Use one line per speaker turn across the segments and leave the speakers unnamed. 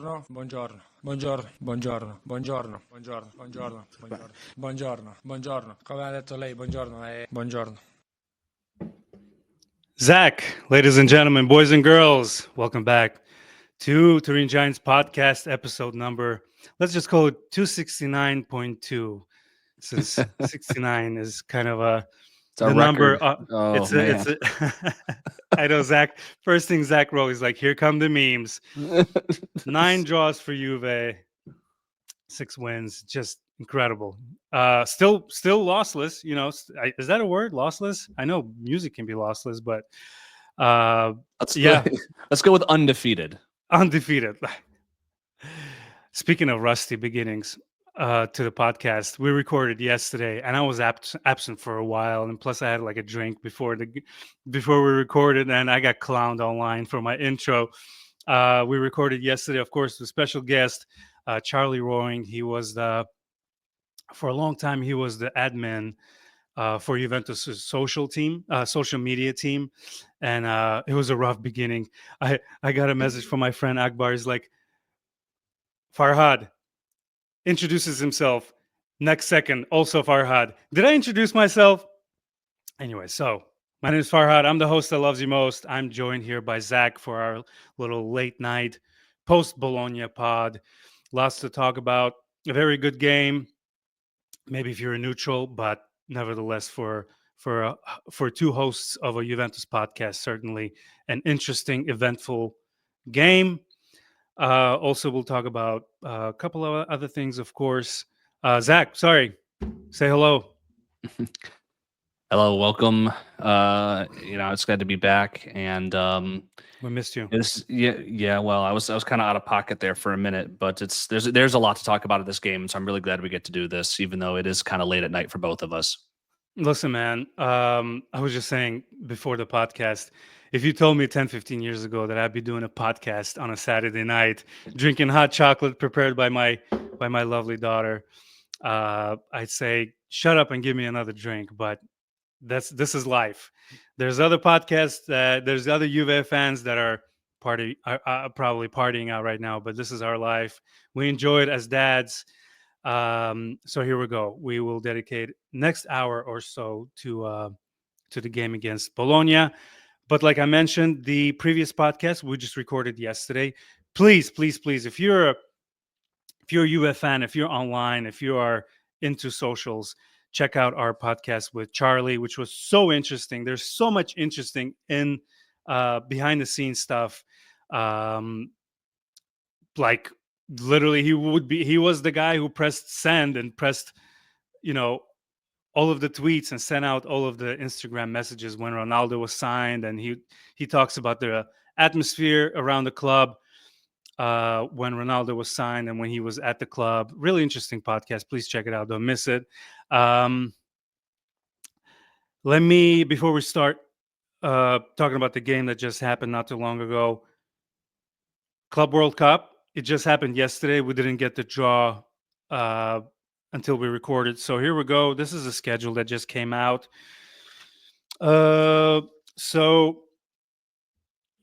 Buongiorno, buongiorno, buongiorno, buongiorno, buongiorno, buongiorno, buongiorno, buongiorno, buongiorno, buongiorno. Come ha detto lei, buongiorno, buongiorno.
Zach, ladies and gentlemen, boys and girls, welcome back to Turin Giants Podcast, episode number, let's just call it 269.2, since 69 is kind of
the
number.
Man.
I know, Zach. First thing Zach wrote is like, here come the memes. 9 draws for Juve, 6 wins, just incredible. Still lossless. You know, is that a word? Lossless? I know music can be lossless, but
let's go with undefeated.
Undefeated. Speaking of rusty beginnings, to the podcast, we recorded yesterday, and I was absent for a while, and plus I had like a drink before we recorded, and I got clowned online for my intro. We recorded yesterday, of course, with special guest Charlie Roaring. He was for a long time he was the admin for Juventus' social media team, and it was a rough beginning. I got a message from my friend Akbar. He's like, Farhad introduces himself. Next second, also Farhad. Did I introduce myself? Anyway, so my name is Farhad. I'm the host that loves you most. I'm joined here by Zach for our little late night post Bologna pod. Lots to talk about. A very good game. Maybe if you're a neutral, but nevertheless, for 2 hosts of a Juventus podcast, certainly an interesting, eventful game. Also, we'll talk about a couple of other things, of course. Zach, sorry, say hello.
Hello, welcome. It's glad to be back, and
we missed you.
Well, I was kind of out of pocket there for a minute, but there's a lot to talk about in this game, so I'm really glad we get to do this, even though it is kind of late at night for both of us.
Listen, man, I was just saying before the podcast, if you told me 10, 15 years ago that I'd be doing a podcast on a Saturday night, drinking hot chocolate prepared by my lovely daughter, I'd say, shut up and give me another drink. But this is life. There's other podcasts, there's other Juve fans that are probably partying out right now, but this is our life. We enjoy it as dads. So here we go. We will dedicate next hour or so to the game against Bologna. But like I mentioned, the previous podcast we just recorded yesterday. Please, if you're a Juve fan, if you're online, if you are into socials, check out our podcast with Charlie, which was so interesting. There's so much interesting in behind the scenes stuff. Like literally, he was the guy who pressed send and pressed, all of the tweets and sent out all of the Instagram messages when Ronaldo was signed, and he talks about the atmosphere around the club when Ronaldo was signed and when he was at the club. Really interesting podcast. Please check it out. Don't miss it. Before we start talking about the game that just happened not too long ago, Club World Cup. It just happened yesterday. We didn't get the draw until we recorded. So here we go. This is a schedule that just came out. So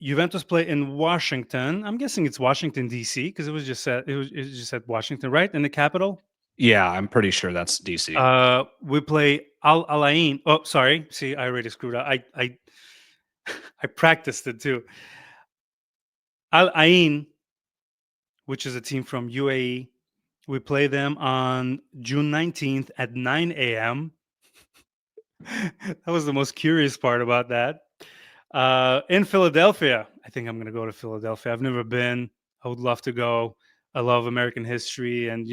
Juventus play in Washington. I'm guessing it's Washington, D.C., because it just said Washington, right? In the capital?
Yeah, I'm pretty sure that's D.C.
We play Al Alain. Oh, sorry. See, I already screwed up. I practiced it too. Al Ain, which is a team from UAE. We play them on June 19th at 9 a.m. That was the most curious part about that. In Philadelphia. I think I'm going to go to Philadelphia. I've never been. I would love to go. I love American history. And,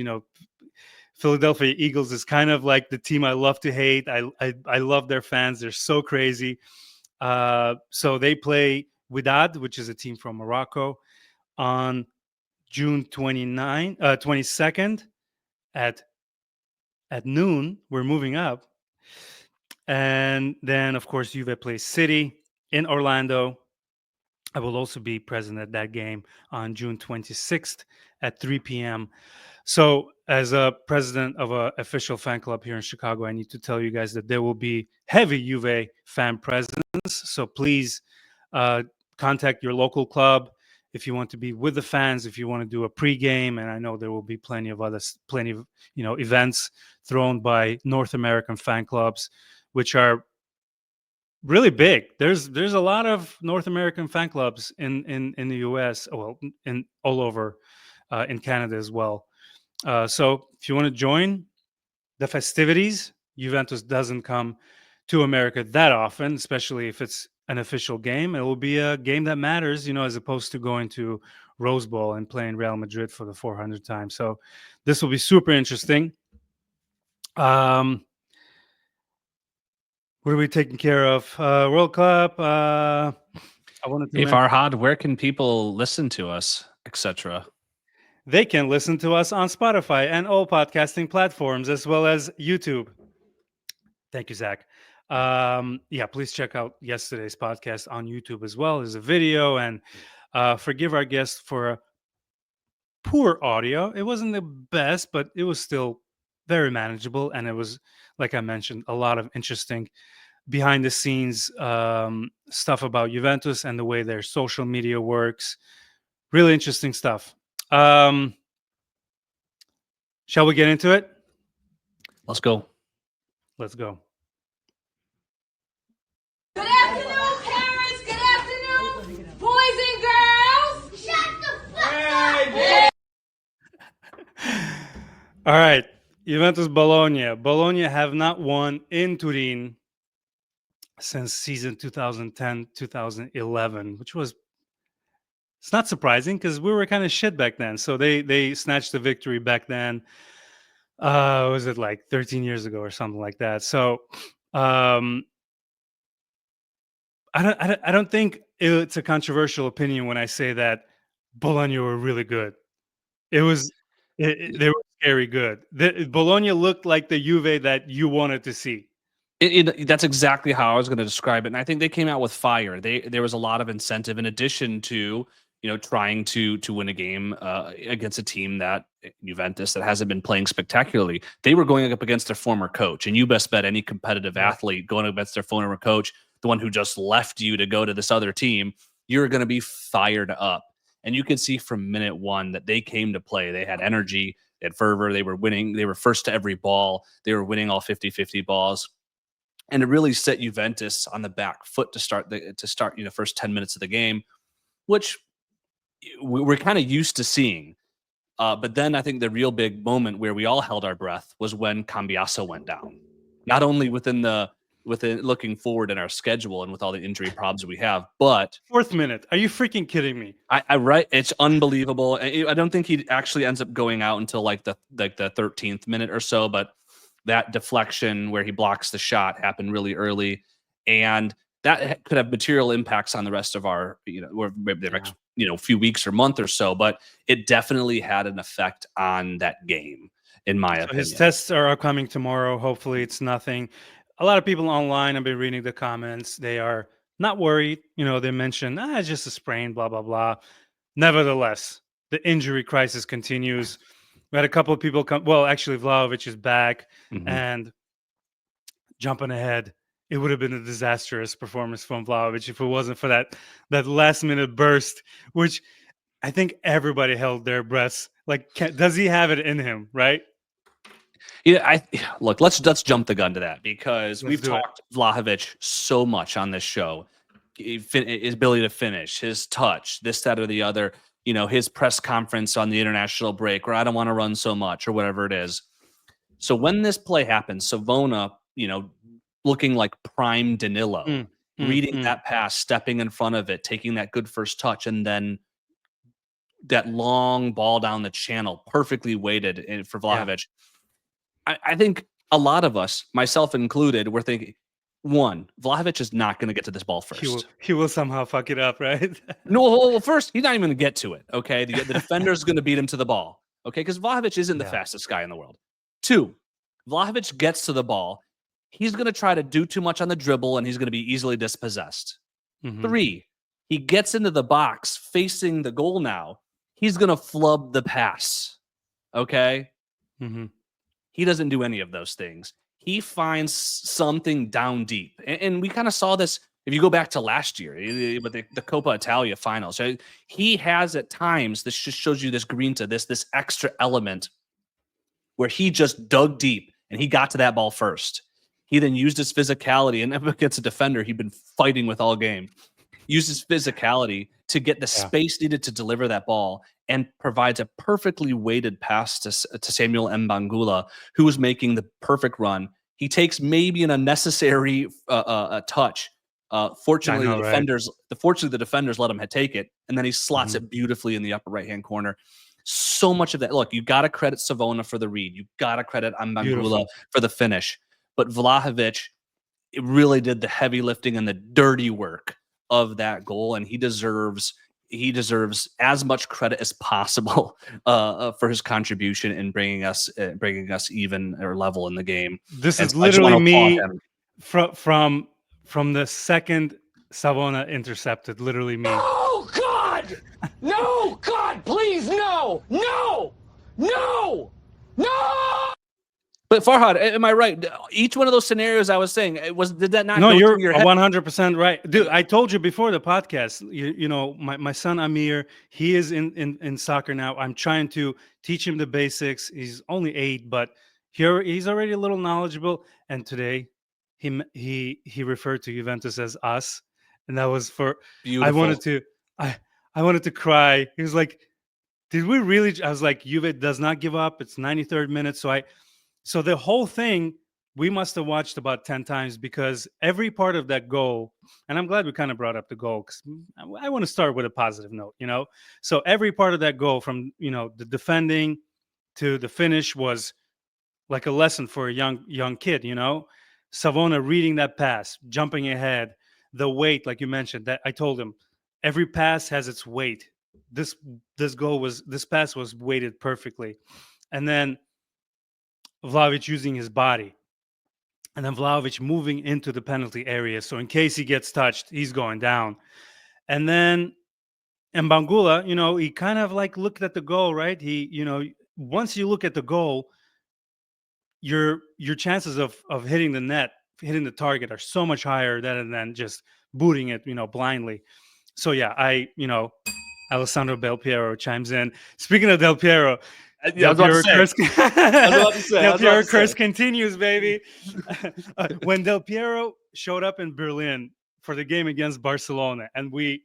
Philadelphia Eagles is kind of like the team I love to hate. I love their fans. They're so crazy. So they play Wydad, which is a team from Morocco, on June 22nd at noon. We're moving up. And then, of course, Juve plays City in Orlando. I will also be present at that game on June 26th at 3 p.m. So as a president of an official fan club here in Chicago, I need to tell you guys that there will be heavy Juve fan presence. So please contact your local club. if you want to be with the fans, if you want to do a pregame, and I know there will be plenty of events thrown by North American fan clubs, which are really big. There's a lot of North American fan clubs in the US, well, in all over in Canada as well. So if you want to join the festivities, Juventus doesn't come to America that often, especially if it's an official game. It will be a game that matters, as opposed to going to Rose Bowl and playing Real Madrid for the 400th time. So this will be super interesting. What are we taking care of? World Cup. I wanted to
Hey, Farhad, where can people listen to us, etc.?
They can listen to us on Spotify and all podcasting platforms, as well as YouTube. Thank you, Zach. Please check out yesterday's podcast on YouTube as well. There's a video, and forgive our guest for poor audio. It wasn't the best, but it was still very manageable. And it was, like I mentioned, a lot of interesting behind the scenes stuff about Juventus and the way their social media works. Really interesting stuff. Shall we get into it?
Let's go.
Let's go.
Good afternoon, parents. Good afternoon, boys and girls. Shut the fuck up.
All right. Juventus Bologna. Bologna have not won in Turin since season 2010-2011, which was, it's not surprising because we were kind of shit back then. So they snatched the victory back then. Was it like 13 years ago or something like that? So I don't think it's a controversial opinion when I say that Bologna were really good. They were scary good. Bologna looked like the Juve that you wanted to see.
That's exactly how I was going to describe it, and I think they came out with fire. There was a lot of incentive in addition to trying to win a game against a team that Juventus that hasn't been playing spectacularly. They were going up against their former coach, and you best bet any competitive athlete going up against their former coach, the one who just left you to go to this other team, you're going to be fired up. And you could see from minute one that they came to play. They had energy, they had fervor, they were winning. They were first to every ball. They were winning all 50-50 balls. And it really set Juventus on the back foot to start the first 10 minutes of the game, which we're kind of used to seeing. But then I think the real big moment where we all held our breath was when Cambiasso went down. Not only within looking forward in our schedule and with all the injury problems we have, but
fourth minute. Are you freaking kidding me?
It's unbelievable. I don't think he actually ends up going out until like the 13th minute or so, but that deflection where he blocks the shot happened really early, and that could have material impacts on the rest of our, or maybe the next, few weeks or month or so. But it definitely had an effect on that game, in my opinion.
His tests are coming tomorrow. Hopefully, it's nothing. A lot of people online, I've been reading the comments. They are not worried. They mention it's just a sprain, blah blah blah. Nevertheless, the injury crisis continues. We had a couple of people come. Well, actually, Vlahovic is back, and jumping ahead, it would have been a disastrous performance from Vlahovic if it wasn't for that last minute burst, which I think everybody held their breaths. Like, does he have it in him? Right?
Yeah. Look. Let's jump the gun to that because we've talked Vlahovic so much on this show. His ability to finish, his touch, this, that, or the other. His press conference on the international break where I don't want to run so much or whatever it is. So when this play happens, Savona, looking like prime Danilo, reading that pass, stepping in front of it, taking that good first touch, and then that long ball down the channel, perfectly weighted for Vlahovic. Yeah. I think a lot of us, myself included, were thinking, one, Vlahovic is not going to get to this ball first.
He will somehow fuck it up, right?
No, well, first, he's not even going to get to it, okay? The defender is going to beat him to the ball, okay? Because Vlahovic isn't the fastest guy in the world. Two, Vlahovic gets to the ball. He's going to try to do too much on the dribble, and he's going to be easily dispossessed. Three, he gets into the box facing the goal now. He's going to flub the pass, okay? He doesn't do any of those things. He finds something down deep. And we kind of saw this If you go back to last year with the Coppa Italia finals, he has at times, this just shows you this grinta, this extra element where he just dug deep and he got to that ball first. He then used his physicality, and against a defender he'd been fighting with all game, used his physicality to get the space needed to deliver that ball, and provides a perfectly weighted pass to Samuel Mbangula, who was making the perfect run. He takes maybe an unnecessary touch. Fortunately, the defenders let him take it, and then he slots it beautifully in the upper right-hand corner. So much of that. Look, you got to credit Savona for the read. You got to credit Mbangula for the finish. But Vlahovic really did the heavy lifting and the dirty work of that goal, and he deserves as much credit as possible for his contribution in bringing us even or level in the game.
This is literally me from the second Savona intercepted. Literally me.
Oh God! No, God, please, no!
But Farhad, am I right? Each one of those scenarios I was saying, did that not?
No,
go
you're
through your head?
100% right, dude. I told you before the podcast. You know, my son Amir, he is in soccer now. I'm trying to teach him the basics. He's only 8, but he's already a little knowledgeable. And today, he referred to Juventus as us, and that was for. Beautiful. I wanted to cry. He was like, "Did we really?" I was like, "Juve does not give up. It's 93rd minute." So the whole thing, we must have watched about 10 times, because every part of that goal, and I'm glad we kind of brought up the goal, because I want to start with a positive note, you know? So every part of that goal, from, you know, the defending to the finish, was like a lesson for a young kid, you know? Savona reading that pass, jumping ahead, the weight, like you mentioned, that I told him, every pass has its weight. This pass was weighted perfectly. And then Vlahovic using his body, and then Vlahovic moving into the penalty area, so in case he gets touched, he's going down. And then Mbangula, you know, he kind of like looked at the goal, right? He, you know, once you look at the goal, your chances of hitting the net, hitting the target, are so much higher than just booting it, you know, blindly. So yeah, Alessandro Del Piero chimes in. Speaking of Del Piero, Del Piero curse continues, baby. When Del Piero showed up in Berlin for the game against Barcelona, it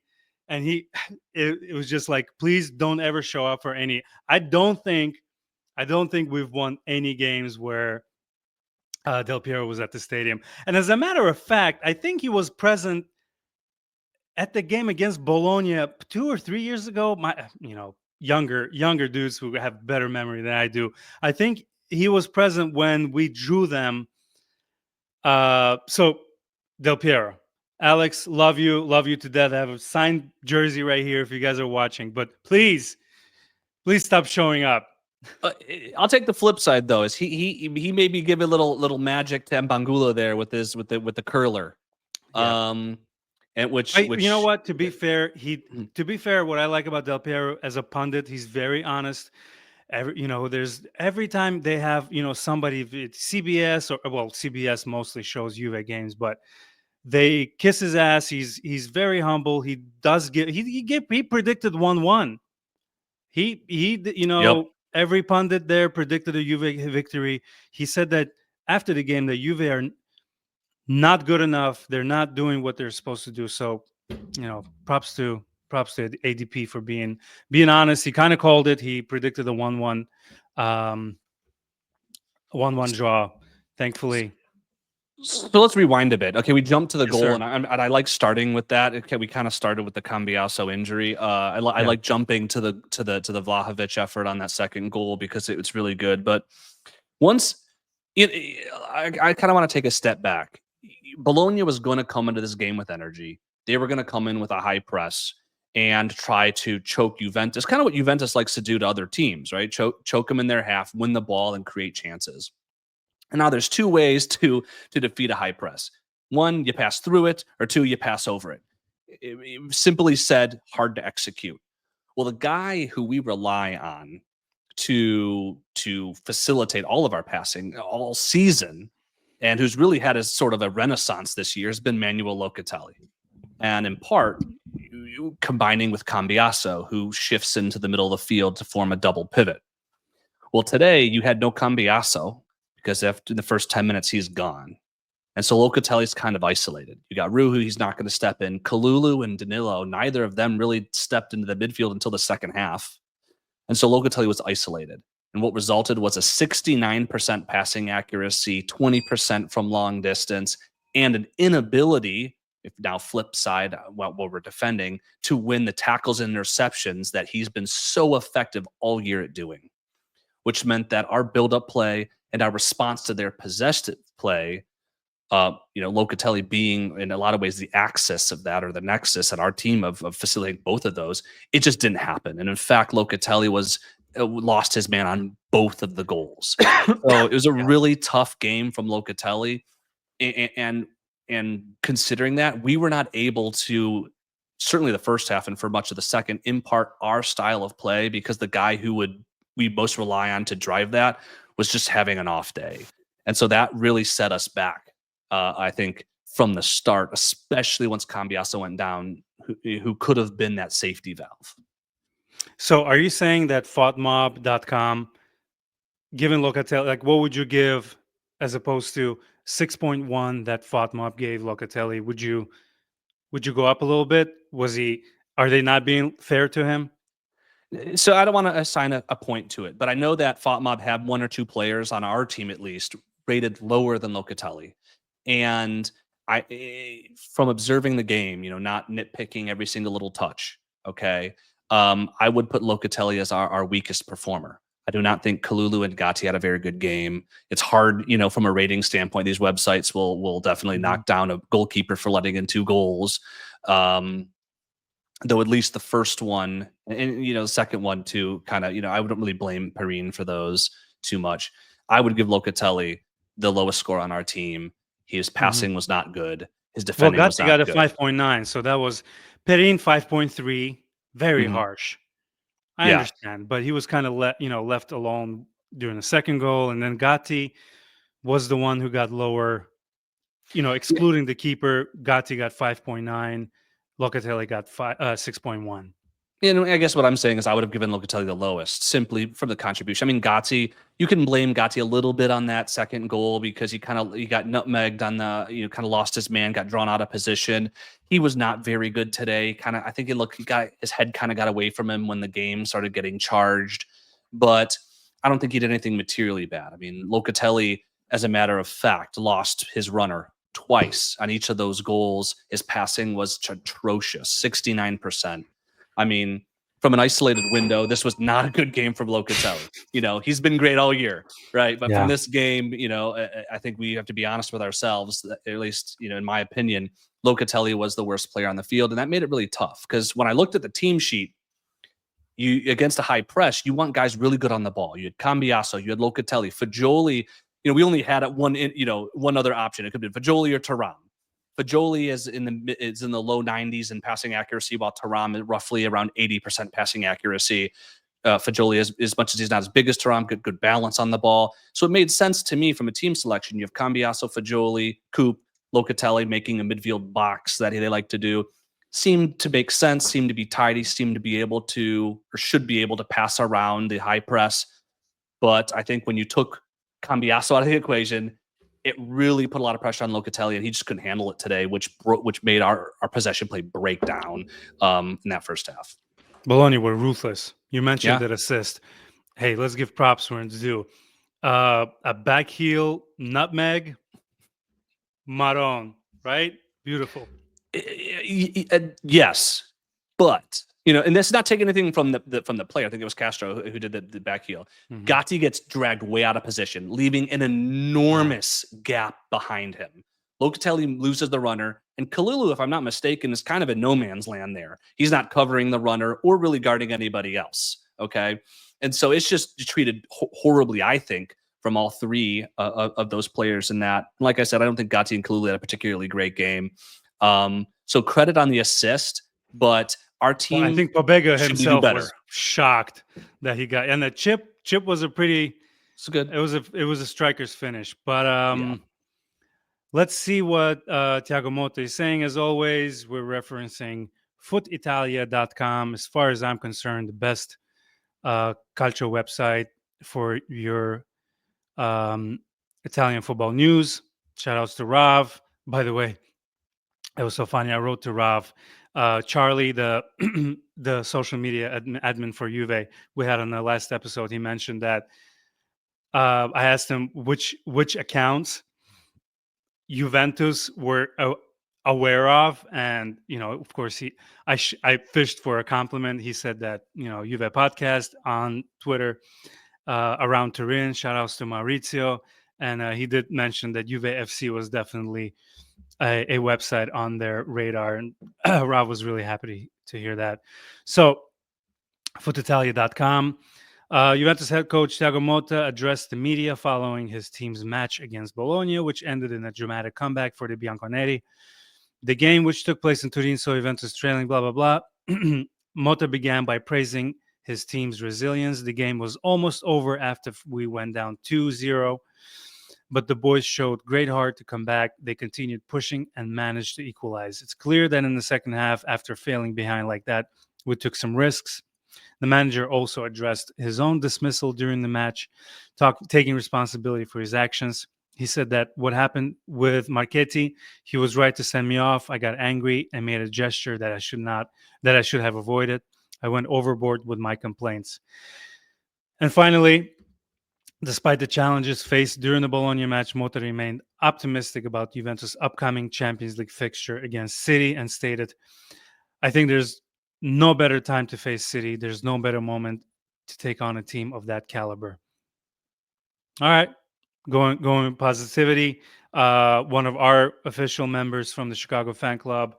was just like, please don't ever show up for any. I don't think we've won any games where Del Piero was at the stadium. And as a matter of fact, I think he was present at the game against Bologna 2 or 3 years ago. Younger dudes who have better memory than I do. I think he was present when we drew them. So Del Piero, Alex, love you to death. I have a signed jersey right here if you guys are watching. But please stop showing up.
I'll take the flip side though. Is he maybe give a little magic to Mbangula there with the curler.
Yeah.
And which
you know what? To be fair, what I like about Del Piero as a pundit, he's very honest. Every time they have, you know, somebody, CBS CBS mostly shows Juve games, but they kiss his ass. He's very humble. He does he predicted 1-1. Every pundit there predicted a Juve victory. He said that after the game, that Juve are not good enough. They're not doing what they're supposed to do. So, you know, props to ADP for being honest. He kind of called it. He predicted a 1-1 draw, thankfully.
So let's rewind a bit. Okay, we jumped to the goal,
sir.
and I like starting with that. Okay, we kind of started with the Cambiaso injury. I like jumping to the Vlahovic effort on that second goal, because it's really good. But once I kind of want to take a step back. Bologna was going to come into this game with energy. They were going to come in with a high press and try to choke Juventus. Kind of what Juventus likes to do to other teams, right? Choke them in their half, win the ball, and create chances. And now there's 2 ways to defeat a high press. 1, you pass through it, or 2, you pass over it. Simply said, hard to execute. Well, the guy who we rely on to facilitate all of our passing all season, and who's really had a sort of a renaissance this year, has been Manuel Locatelli. and in part combining with Cambiaso, who shifts into the middle of the field to form a double pivot. Well, today you had no Cambiaso because after the first 10 minutes, he's gone. And so Locatelli's kind of isolated. You got Ruhu, he's not going to step in. Kalulu and Danilo, neither of them really stepped into the midfield until the second half. And so Locatelli was isolated. And what resulted was a 69% passing accuracy, 20% from long distance, and an inability, if now flip side, what we're defending, to win the tackles and interceptions that he's been so effective all year at doing, which meant that our build-up play and our response to their possessive play, Locatelli being in a lot of ways the axis of that, or the nexus at our team of facilitating both of those, it just didn't happen. And in fact, Locatelli lost his man on both of the goals. So it was a really tough game from Locatelli. And considering that, we were not able to, certainly the first half and for much of the second, impart our style of play because the guy who we most rely on to drive that was just having an off day. And so that really set us back. I think from the start, especially once Cambiaso went down, who could have been that safety valve.
So are you saying that FOTMob.com, given Locatelli, like what would you give as opposed to 6.1 that FOTMob gave Locatelli? Would you go up a little bit? Are they not being fair to him?
So I don't want to assign a point to it, but I know that FOTMob had one or two players on our team at least rated lower than Locatelli. And from observing the game, not nitpicking every single little touch, okay, I would put Locatelli as our weakest performer. I do not think Kalulu and Gatti had a very good game. It's hard, from a rating standpoint. These websites will definitely knock down a goalkeeper for letting in 2 goals. Though at least the first one and the second one too, kind of, I wouldn't really blame Perrine for those too much. I would give Locatelli the lowest score on our team. His passing was not good. His defending was not good.
Gatti got a 5.9, so that was Perrine 5.3. Very harsh. I understand, but he was kind of left alone during the second goal, and then Gatti was the one who got lower. Excluding the keeper, Gatti got 5.9. Locatelli got 6.1.
I guess what I'm saying is I would have given Locatelli the lowest simply from the contribution. I mean, Gatti, you can blame Gatti a little bit on that second goal because he got nutmegged on the, kind of lost his man, got drawn out of position. He was not very good today. I think his head kind of got away from him when the game started getting charged, but I don't think he did anything materially bad. I mean, Locatelli, as a matter of fact, lost his runner twice on each of those goals. His passing was atrocious, 69%. I mean, from an isolated window, this was not a good game from Locatelli. He's been great all year, right? But from this game, I think we have to be honest with ourselves, at least, in my opinion, Locatelli was the worst player on the field. And that made it really tough because when I looked at the team sheet, against a high press, you want guys really good on the ball. You had Cambiaso, you had Locatelli, Fagioli. We only had one other option. It could be Fagioli or Thuram. Fagioli is in the low 90s in passing accuracy, while Thuram is roughly around 80% passing accuracy. Fagioli, as much as he's not as big as Thuram, good balance on the ball. So it made sense to me from a team selection. You have Cambiaso, Fagioli, Coop, Locatelli making a midfield box that they like to do. Seemed to make sense, seemed to be tidy, seemed to be able to, or should be able to pass around the high press. But I think when you took Cambiaso out of the equation, it really put a lot of pressure on Locatelli, and he just couldn't handle it today, which made our possession play break down in that first half.
Bologna were ruthless. You mentioned that assist. Hey, let's give props where it's due. A back heel nutmeg, Maron, right? Beautiful.
Yes, but and that's not taking anything from the player. I think it was Castro who did the back heel. Gatti gets dragged way out of position, leaving an enormous gap behind him. Locatelli loses the runner, and Kalulu, if I'm not mistaken, is kind of in no man's land there. He's not covering the runner or really guarding anybody else. Okay, and so it's just treated horribly, I think, from all three of those players in that. Like I said, I don't think Gatti and Kalulu had a particularly great game. So credit on the assist, but our team.
Well, I think Pobega himself was shocked that he got, and the chip was a pretty.
It's good.
It was a striker's finish, but Let's see what Thiago Motta is saying. As always, we're referencing footitalia.com. As far as I'm concerned, the best calcio website for your Italian football news. Shout outs to Rav. By the way, it was so funny. I wrote to Rav. Charlie, the the social media admin for Juve, we had on the last episode. He mentioned that I asked him which accounts Juventus were aware of, and of course, I fished for a compliment. He said that Juve podcast on Twitter around Turin. Shout outs to Maurizio, and he did mention that Juve FC was definitely a website on their radar, and Rob was really happy to hear that. So, footitalia.com. Juventus head coach Thiago Motta addressed the media following his team's match against Bologna, which ended in a dramatic comeback for the Bianconeri. The game, which took place in Turin, saw Juventus trailing, blah, blah, blah. Motta began by praising his team's resilience. The game was almost over after we went down 2-0, but the boys showed great heart to come back. They continued pushing and managed to equalize. It's clear that in the second half, after failing behind like that, we took some risks. The manager also addressed his own dismissal during the match, taking responsibility for his actions. He said that what happened with Marchetti, he was right to send me off. I got angry and made a gesture that I should have avoided. I went overboard with my complaints. And finally, despite the challenges faced during the Bologna match, Motta remained optimistic about Juventus' upcoming Champions League fixture against City and stated, I think there's no better time to face City. There's no better moment to take on a team of that caliber. All right, going with positivity. One of our official members from the Chicago fan club,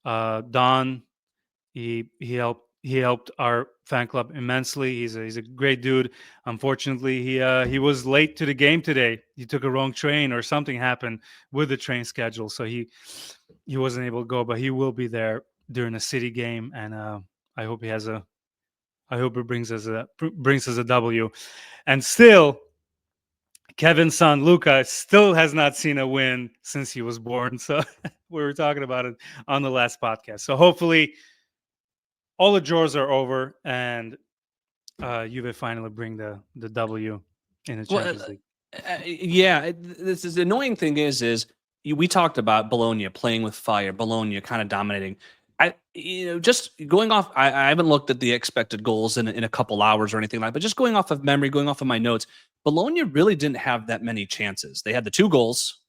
Don, he helped our fan club immensely. He's a great dude. Unfortunately, he was late to the game today. He took a wrong train or something happened with the train schedule, so he wasn't able to go. But he will be there during a City game, and I hope it brings us a W. And still, Kevin's son Luca still has not seen a win since he was born. So we were talking about it on the last podcast. So hopefully all the drawers are over and Juve finally bring the W in the Champions League.
Yeah, this is the annoying thing is we talked about Bologna playing with fire, Bologna kind of dominating. Just going off, I haven't looked at the expected goals in a couple hours or anything like that, but just going off of memory, going off of my notes, Bologna really didn't have that many chances. They had the 2 goals.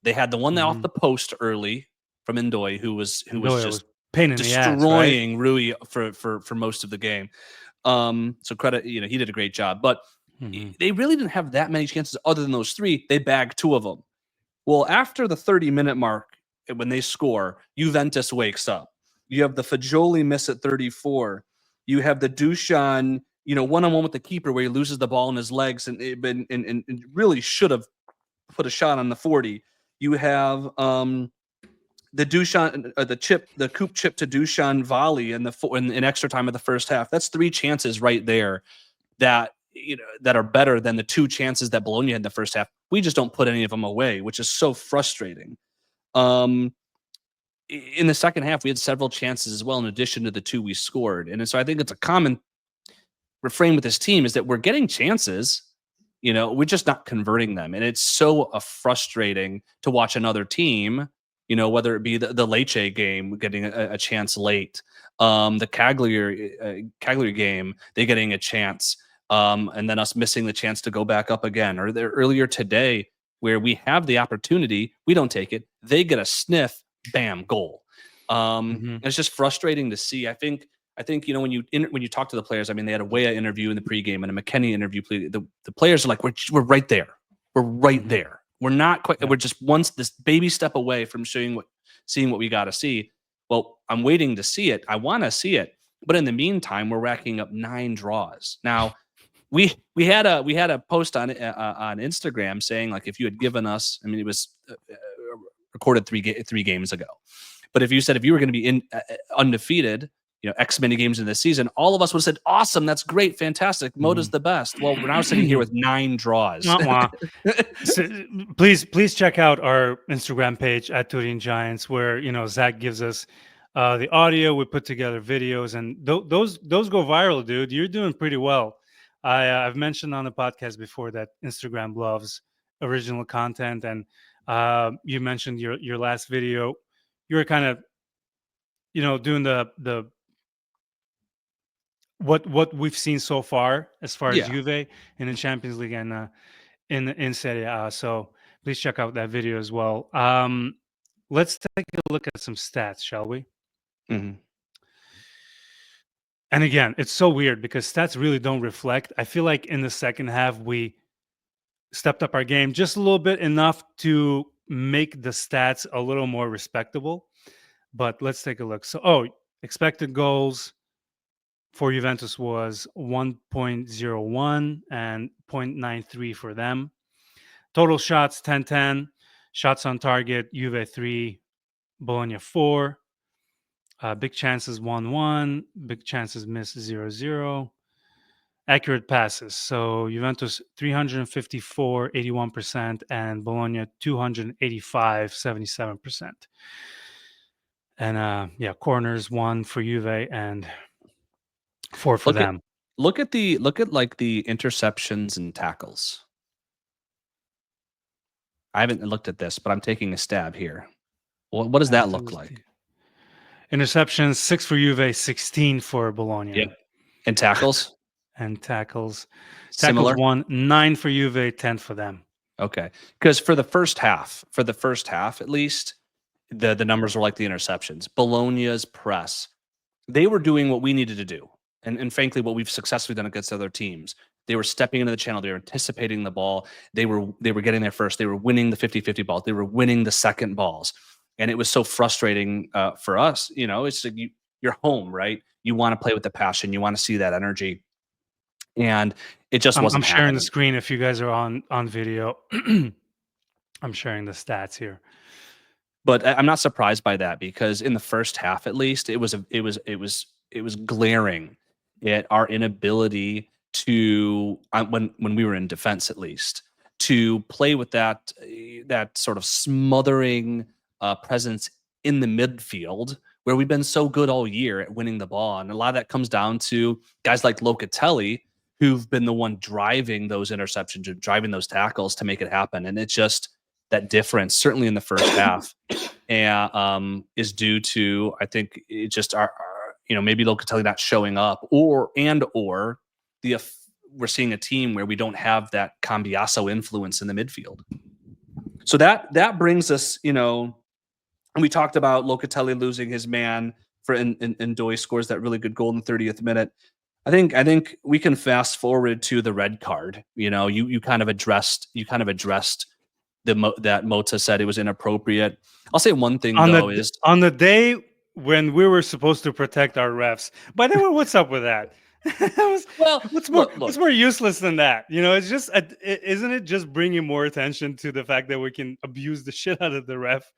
They had the one off the post early from Ndoye, who was just
pain in
destroying
the
Rui for most of the game. So credit, he did a great job, but they really didn't have that many chances other than those 3. They bagged 2 of them. Well, after the 30-minute mark, when they score, Juventus wakes up. You have the Fagioli miss at 34. You have the Dusan, one-on-one with the keeper where he loses the ball in his legs and really should have put a shot on the 40. You have the Dusan, the Coop chip to Dusan volley in extra time of the first half. That's 3 chances right there that are better than the 2 chances that Bologna had in the first half. We just don't put any of them away, which is so frustrating. In the second half, we had several chances as well, in addition to the 2 we scored. And so I think it's a common refrain with this team is that we're getting chances, we're just not converting them. And it's so frustrating to watch another team, whether it be the Lecce game, getting a chance late, the Cagliari game, they getting a chance, and then us missing the chance to go back up again. Or earlier today, where we have the opportunity, we don't take it. They get a sniff, bam, goal. It's just frustrating to see. I think when you talk to the players, they had a Weah interview in the pregame and a McKennie interview. The players are like, we're right there. We're right there. We're not quite. We're just this baby step away from seeing what we got to see. Well, I'm waiting to see it. I want to see it, but in the meantime, we're racking up 9 draws now. We had a post on Instagram saying, like, if you had given us, it was recorded three games ago, but if you said if you were going to be undefeated X many games in this season, all of us would have said, awesome, that's great, fantastic. Mota's the best. Well, we're now sitting here with 9 draws.
So, please check out our Instagram page at Turin Giants, where Zach gives us the audio. We put together videos, and those go viral, dude. You're doing pretty well. I've mentioned on the podcast before that Instagram loves original content, and you mentioned your last video. You were kind of doing the what we've seen so far as far as Juve in the Champions League and in Serie A. So please check out that video as well. Let's take a look at some stats, shall we?
Mm-hmm.
And again, it's so weird because stats really don't reflect. I feel like in the second half we stepped up our game just a little bit, enough to make the stats a little more respectable. But let's take a look. So, expected goals for Juventus was 1.01 and 0.93 for them. Total shots 10-10. Shots on target, Juve 3, Bologna 4. Big chances 1-1. Big chances missed 0-0. Accurate passes. So Juventus 354, 81%, and Bologna 285, 77%. And corners 1 for Juve and 4 for them.
Look at like the interceptions and tackles. I haven't looked at this, but I'm taking a stab here. What does that look like?
Interceptions 6 for Juve, 16 for Bologna.
Yep. And tackles?
And tackles.
Similar?
Tackles 1, 9 for Juve, 10 for them.
Okay. Because for the first half at least, the numbers were like the interceptions. Bologna's press, they were doing what we needed to do. And frankly, what we've successfully done against other teams. They were stepping into the channel. They were anticipating the ball. They were getting there first. They were winning the 50-50 balls. They were winning the second balls. And it was so frustrating for us. It's like you're home, right? You want to play with the passion. You want to see that energy. And it just wasn't
I'm sharing
happening.
the screen if you guys are on video. I'm sharing the stats here.
But I'm not surprised by that, because in the first half, at least, it was glaring at our inability to, when we were in defense, at least, to play with that sort of smothering presence in the midfield, where we've been so good all year at winning the ball. And a lot of that comes down to guys like Locatelli, who've been the one driving those interceptions or driving those tackles to make it happen. And it's just that difference, certainly in the first half, and is due to, I think, it just our maybe Locatelli not showing up, or we're seeing a team where we don't have that Cambiaso influence in the midfield. So that brings us, and we talked about Locatelli losing his man and Doi scores that really good goal in the 30th minute. I think we can fast forward to the red card. You kind of addressed that Mota said it was inappropriate. I'll say one thing is
on the day when we were supposed to protect our refs. By the way, what's up with that? What's more useless than that? It's just, isn't it just bringing more attention to the fact that we can abuse the shit out of the ref?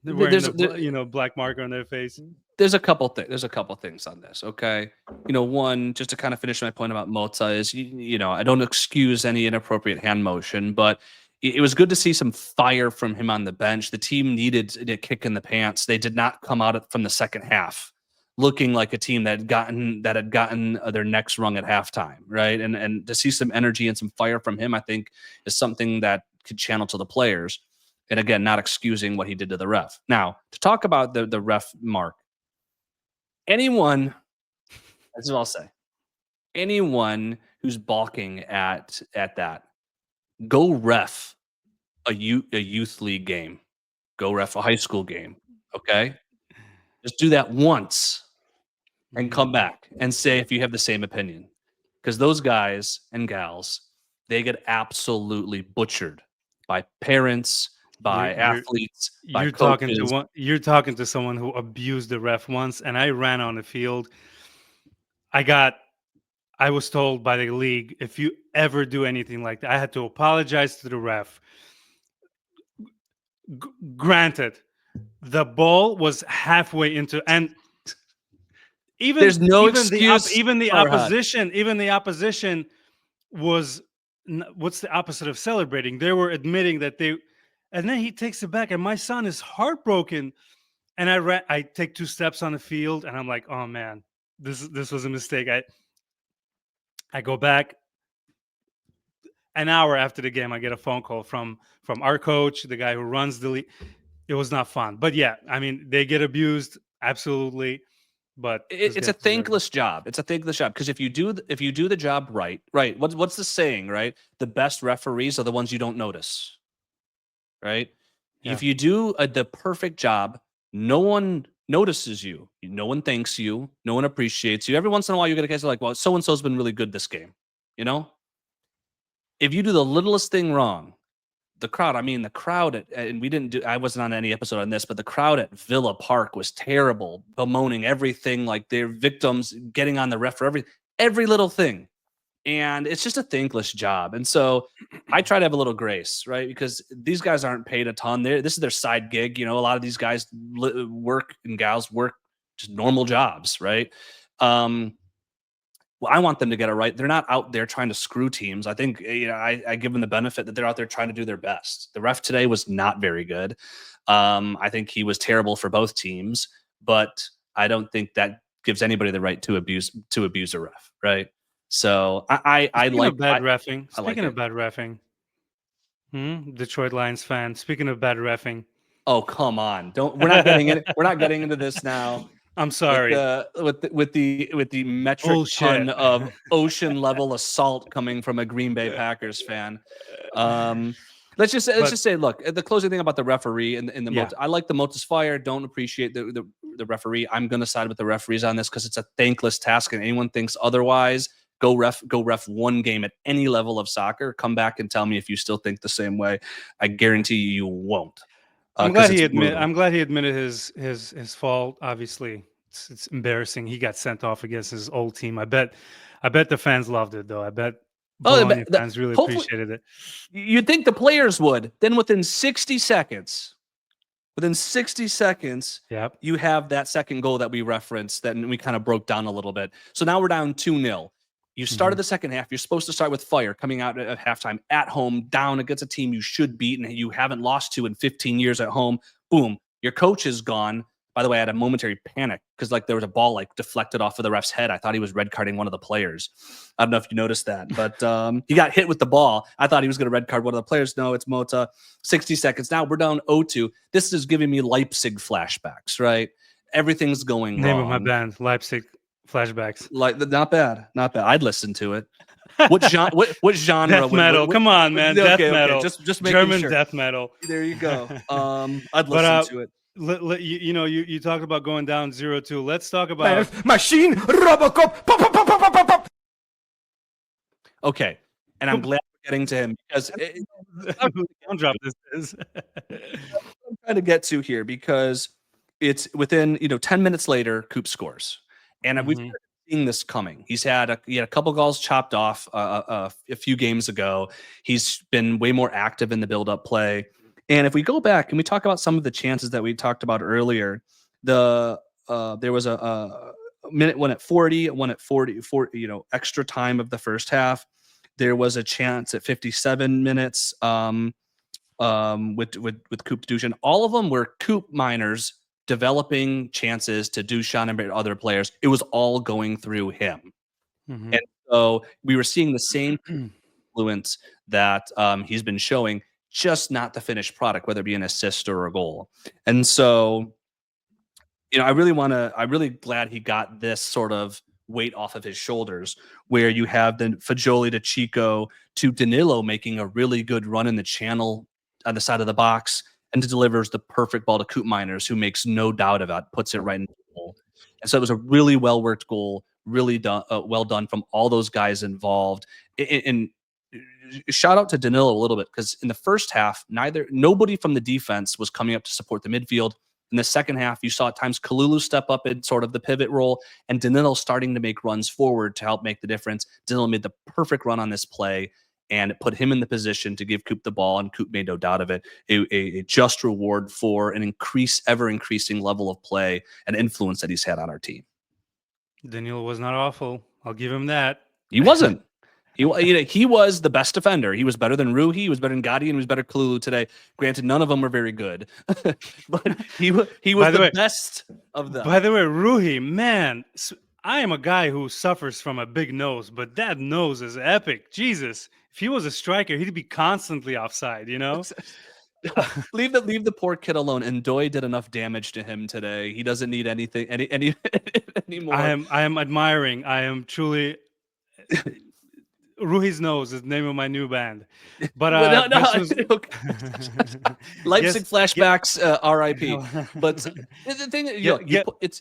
They're wearing black marker on their face.
There's a couple things on this. Okay, one, just to kind of finish my point about Mota is, I don't excuse any inappropriate hand motion, but it was good to see some fire from him on the bench. The team needed a kick in the pants. They did not come out from the second half looking like a team that had gotten their necks wrung at halftime, right? And to see some energy and some fire from him, I think, is something that could channel to the players. And again, not excusing what he did to the ref. Now, to talk about the ref mark, anyone, that's what I'll say, anyone who's balking at that, go ref a youth league game. Go ref a high school game, okay? Just do that once and come back and say if you have the same opinion. Because those guys and gals, they get absolutely butchered by parents, by athletes, by coaches.
You're talking to someone who abused the ref once, and I ran on the field. I was told by the league, if you ever do anything like that, I had to apologize to the ref. Granted, the ball was halfway into, and
There's no excuse.
Even the
Farhad.
opposition was what's the opposite of celebrating? They were admitting that they, and then he takes it back, and my son is heartbroken. And I take 2 steps on the field, and I'm like, oh man, this was a mistake. I go back. An hour after the game, I get a phone call from our coach, the guy who runs the league. It was not fun, but yeah, I mean, they get abused, absolutely. But
it's a thankless job. It's a thankless job because if you do the job right. What's the saying? Right, the best referees are the ones you don't notice. Right,
Yeah.
if you do the perfect job, no one notices you. No one thanks you. No one appreciates you. Every once in a while, you get a case like, well, so and so's been really good this game. You know. If you do the littlest thing wrong, the crowd, and I wasn't on any episode on this, but the crowd at Villa Park was terrible, bemoaning everything, like their victims getting on the ref for every little thing. And it's just a thankless job. And so I try to have a little grace, right? Because these guys aren't paid a ton. This is their side gig. A lot of these guys work and gals work just normal jobs, right? Well, I want them to get it right. They're not out there trying to screw teams. I think I give them the benefit that they're out there trying to do their best. The ref today was not very good. I think he was terrible for both teams, but I don't think that gives anybody the right to abuse a ref, right? So I like
bad refing.
Speaking
of bad refing, Detroit Lions fan. Speaking of bad refing.
Oh, come on! We're not getting into this now.
I'm sorry.
With the metric ton of ocean level assault coming from a Green Bay Packers fan. Let's just say, look, the closing thing about the referee and the Motus. I like the Motus fire. Don't appreciate the referee. I'm going to side with the referees on this because it's a thankless task, and anyone thinks otherwise, go ref one game at any level of soccer. Come back and tell me if you still think the same way. I guarantee you won't.
I'm glad he admitted his fault. Obviously, it's embarrassing. He got sent off against his old team. I bet the fans loved it, though. I bet Bologna fans really appreciated it.
You'd think the players would. Then within 60 seconds,
yep,
you have that second goal that we referenced that we kind of broke down a little bit. So now we're down 2-0. You started the second half. You're supposed to start with fire coming out at halftime at home, down against a team you should beat and you haven't lost to in 15 years at home. Boom. Your coach is gone. By the way, I had a momentary panic because there was a ball deflected off of the ref's head. I thought he was red carding one of the players. I don't know if you noticed that, but he got hit with the ball. I thought he was going to red card one of the players. No, it's Mota. 60 seconds. Now we're down 0-2. This is giving me Leipzig flashbacks, right? Everything's going wrong.
Name of my band, Leipzig Flashbacks.
Not bad. I'd listen to it. What genre?
Death metal. Come on, man. Death metal.
Just
German
sure.
death metal.
There you go. I'd listen to it.
You talked about going down 0-2. Let's talk about
Machine Robocop. Pop, pop, pop, pop, pop, pop.
Okay, and I'm glad we're getting to him because
drop this is.
I'm trying to get to here because it's within 10 minutes later, Coop scores. And we've started seeing this coming. He had a couple goals chopped off a few games ago. He's been way more active in the build-up play. And if we go back and we talk about some of the chances that we talked about earlier, there was a minute one at 40, one at 40, extra time of the first half. There was a chance at 57 minutes with Coop Dushan. All of them were Coop minors developing chances to Dushan and other players. It was all going through him. And so we were seeing the same influence that he's been showing, just not the finished product, whether it be an assist or a goal. And so, I'm really glad he got this sort of weight off of his shoulders, where you have the Fagioli to Chico to Danilo making a really good run in the channel on the side of the box, and delivers the perfect ball to Coop Miners, who makes no doubt about it, puts it right in the goal. And so it was a really well-worked goal, really done, well done from all those guys involved. And shout out to Danilo a little bit, because in the first half, nobody from the defense was coming up to support the midfield. In the second half, you saw at times Kalulu step up in sort of the pivot role, and Danilo starting to make runs forward to help make the difference. Danilo made the perfect run on this play, and it put him in the position to give Coop the ball, and Coop made no doubt of it. A just reward for an ever-increasing level of play and influence that he's had on our team.
Danilo was not awful. I'll give him that.
He wasn't. He was the best defender. He was better than Ruhi. He was better than Gotti, and he was better than Kalulu today. Granted, none of them were very good, but he was the best of them.
By the way, Ruhi, man, I am a guy who suffers from a big nose, but that nose is epic. Jesus, if he was a striker, he'd be constantly offside.
leave the poor kid alone. And Doi did enough damage to him today. He doesn't need anything anymore.
I am admiring. I am truly. Ruhi's Nose is the name of my new band. But
Leipzig flashbacks, RIP. But the thing,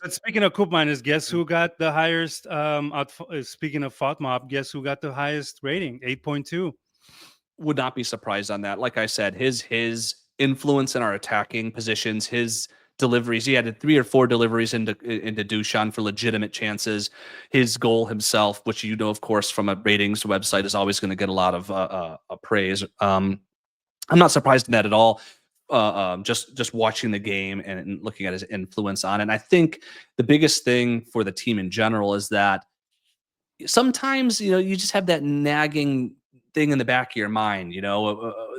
but speaking of Cup miners, guess who got the highest? Speaking of FOTMOB, guess who got the highest rating? 8.2.
Would not be surprised on that. Like I said, his influence in our attacking positions, his deliveries. He had 3 or 4 deliveries into Dusan for legitimate chances. His goal himself, which of course, from a ratings website, is always going to get a lot of praise. I'm not surprised in that at all. Just watching the game and looking at his influence on it. And I think the biggest thing for the team in general is that sometimes you just have that nagging thing in the back of your mind,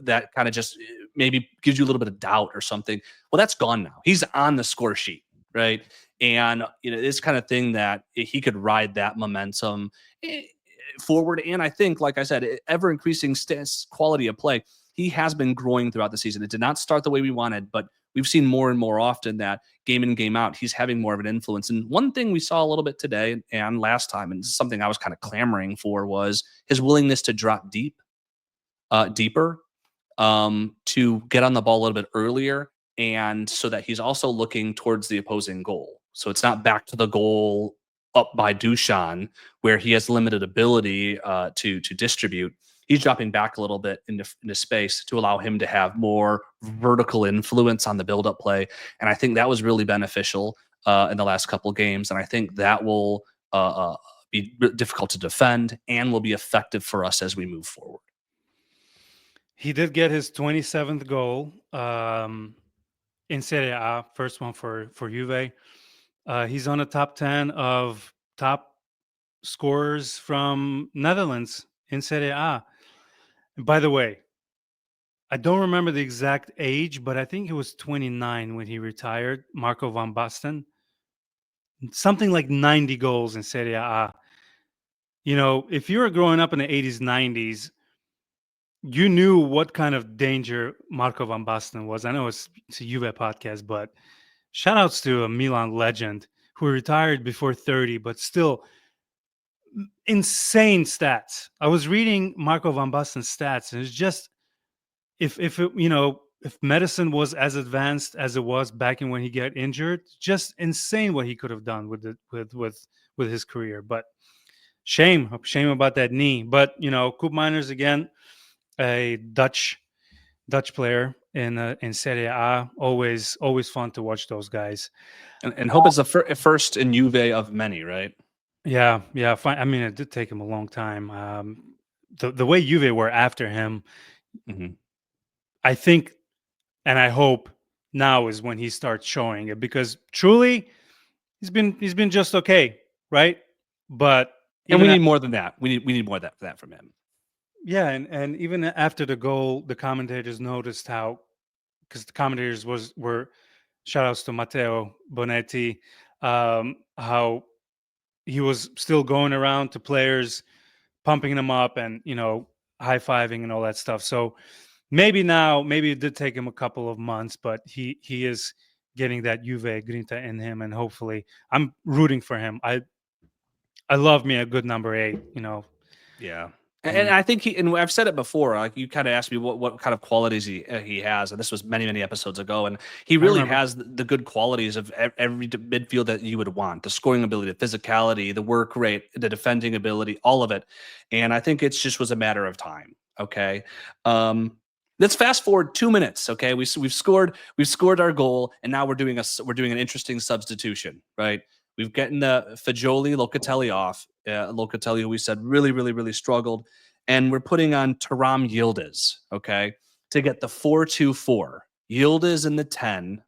that kind of just maybe gives you a little bit of doubt or something. Well, that's gone now. He's on the score sheet, right? And this kind of thing that he could ride that momentum forward. And I think, like I said, ever increasing quality of play. He has been growing throughout the season. It did not start the way we wanted, but we've seen more and more often that game in, game out, he's having more of an influence. And one thing we saw a little bit today and last time, and something I was kind of clamoring for, was his willingness to drop deeper, to get on the ball a little bit earlier, and so that he's also looking towards the opposing goal. So it's not back to the goal up by Dusan, where he has limited ability to distribute. He's dropping back a little bit into space to allow him to have more vertical influence on the build-up play. And I think that was really beneficial in the last couple of games. And I think that will be difficult to defend and will be effective for us as we move forward.
He did get his 27th goal in Serie A, first one for Juve. He's on the top 10 of top scorers from Netherlands in Serie A. And by the way, I don't remember the exact age, but I think he was 29 when he retired, Marco van Basten. Something like 90 goals in Serie A. If you were growing up in the 80s, 90s, you knew what kind of danger Marco van Basten was. I know it's a Juve podcast, but shout outs to a Milan legend who retired before 30, but still insane stats. I was reading Marco van Basten's stats, and it's just if medicine was as advanced as it was back in when he got injured, just insane what he could have done with his career. But shame about that knee. But Cup miners again. A Dutch player in Serie A, always fun to watch those guys.
And hope it's the first in Juve of many, right?
Yeah. Fine. I mean, it did take him a long time. The way Juve were after him, I think, and I hope now is when he starts showing it, because truly, he's been just okay, right? But
we need more than that. We need more of that from him.
Yeah, and even after the goal, the commentators noticed how, because the commentators were shout outs to Matteo Bonetti, how he was still going around to players, pumping them up and high-fiving and all that stuff. So maybe it did take him a couple of months, but he is getting that Juve grinta in him, and hopefully I'm rooting for him. I love me a good number 8,
Yeah. And I think and I've said it before, like you kind of asked me what kind of qualities he has, and this was many, many episodes ago, and he really has the good qualities of every midfield that you would want: the scoring ability, the physicality, the work rate, the defending ability, all of it. And I think it just was a matter of time. Okay. Let's fast forward 2 minutes. Okay. We've scored our goal, and now we're doing an interesting substitution, right? We've gotten the Fagioli Locatelli off. Locatelli, who we said really, really, really struggled. And we're putting on Thuram Yildiz, okay, to get the 4-2-4. Yildiz in the 10,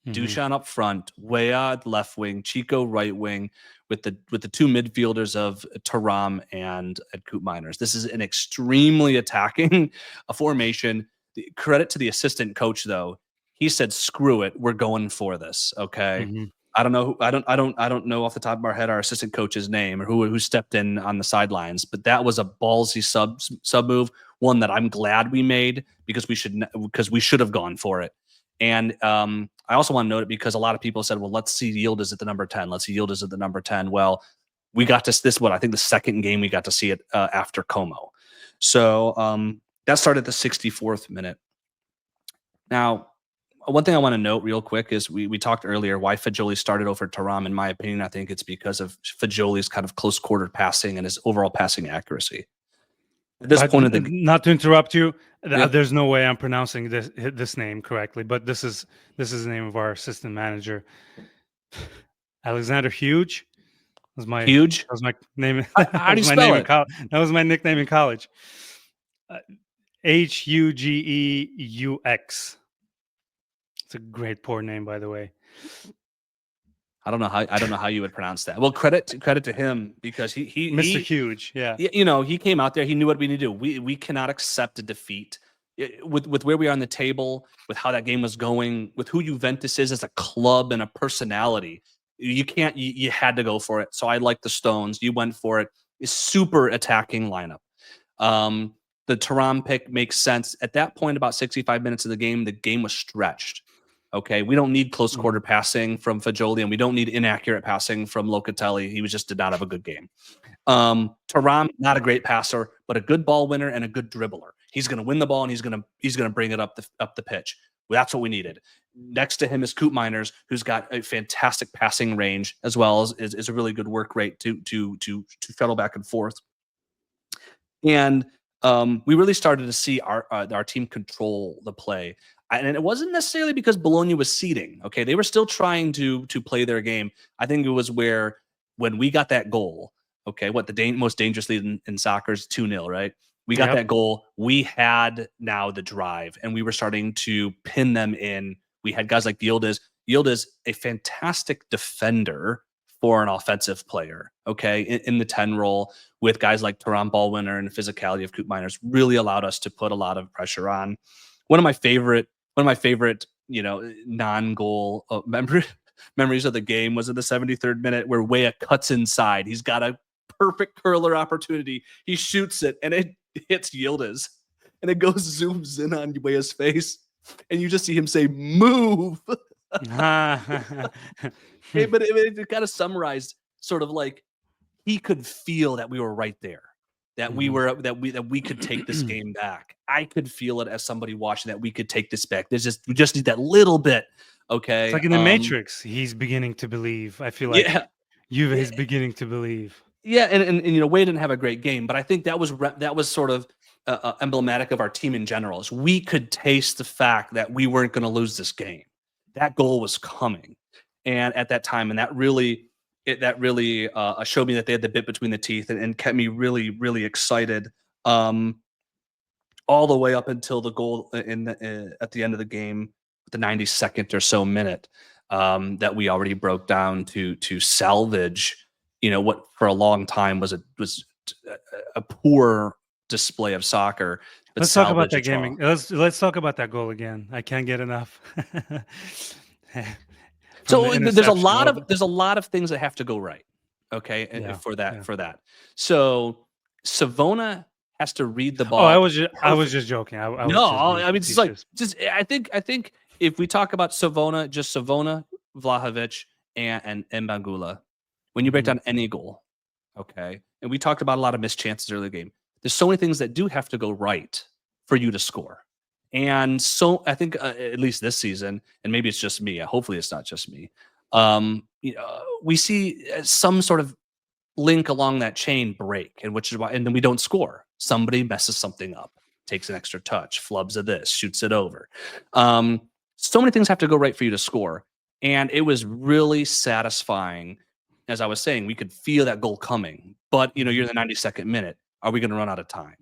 Dusan up front, Weah left wing, Chico right wing, with the two midfielders of Thuram and Koop Miners. This is an extremely attacking formation. Credit to the assistant coach, though. He said, "Screw it, we're going for this." Okay. I don't know. I don't know off the top of our head our assistant coach's name or who stepped in on the sidelines, but that was a ballsy sub move. One that I'm glad we made because we should have gone for it. And I also want to note it because a lot of people said, well, let's see Yildiz at the number 10. Let's see Yildiz at the number 10. Well, we got to this, I think the second game we got to see it after Como. So that started at the 64th minute. Now, one thing I want to note real quick is we talked earlier why Fagioli started over Thuram. In my opinion, I think it's because of Fagioli's kind of close quarter passing and his overall passing accuracy. At this point of the
not to interrupt you, there's no way I'm pronouncing this name correctly, but this is the name of our assistant manager, Alexander Huge. Was my
Huge?
That was my name.
How do you spell it?
That was my nickname in college. Hugeeux. It's a great poor name, by the way.
I don't know how you would pronounce that. Well, credit to him because he
Mr. Huge, yeah.
You know, he came out there. He knew what we need to do. We cannot accept a defeat with where we are on the table, with how that game was going, with who Juventus is as a club and a personality. You can't. You had to go for it. So I like the Stones. You went for it. It's super attacking lineup. The Thuram pick makes sense at that point. About 65 minutes of the game was stretched. Okay, we don't need close quarter passing from Fagioli, and we don't need inaccurate passing from Locatelli. He did not have a good game. Thuram, not a great passer, but a good ball winner and a good dribbler. He's going to win the ball, and he's going to bring it up the pitch. Well, that's what we needed. Next to him is Koop Miners, who's got a fantastic passing range as well as is a really good work rate to shuttle back and forth. And we really started to see our team control the play. And it wasn't necessarily because Bologna was seeding. Okay, they were still trying to play their game. I think it was when we got that goal. Okay, the most dangerous lead in soccer is 2-0, right? We got that goal. We had now the drive, and we were starting to pin them in. We had guys like Yildiz. Yildiz, a fantastic defender for an offensive player. Okay, in the 10 role with guys like Thuram, ball winner, and the physicality of Koop Miners really allowed us to put a lot of pressure on. One of my favorite, non-goal memories of the game was in the 73rd minute where Weah cuts inside. He's got a perfect curler opportunity. He shoots it, and it hits Yildiz, and it zooms in on Weah's face, and you just see him say, "Move." Hey, but it kind of summarized sort of like he could feel that we were right there. That we could take this game back. I could feel it as somebody watching that we could take this back. We just need that little bit. Okay,
it's like in the Matrix. He's beginning to believe. I feel like Juve is beginning to believe.
Yeah, and Weah didn't have a great game, but I think that was sort of emblematic of our team in general. Is we could taste the fact that we weren't going to lose this game. That goal was coming, and at that time, and that really showed me that they had the bit between the teeth and kept me really, really excited all the way up until the goal at the end of the game, the 92nd or so minute, that we already broke down to salvage, what for a long time was a poor display of soccer. But
let's talk about that game. Let's talk about that goal again. I can't get enough.
So there's a lot of things that have to go right, okay, for that. So Savona has to read the ball.
Oh, I was just joking.
I mean, I think if we talk about Savona, just Savona, Vlahovic, and Bangula, when you break down any goal, okay, and we talked about a lot of missed chances early in the game. There's so many things that do have to go right for you to score. And so I think at least this season, and maybe it's just me, hopefully it's not just me, we see some sort of link along that chain break, and then we don't score. Somebody messes something up, takes an extra touch, flubs of this, shoots it over. So many things have to go right for you to score. And it was really satisfying. As I was saying, we could feel that goal coming, but you're in the 92nd minute. Are we going to run out of time?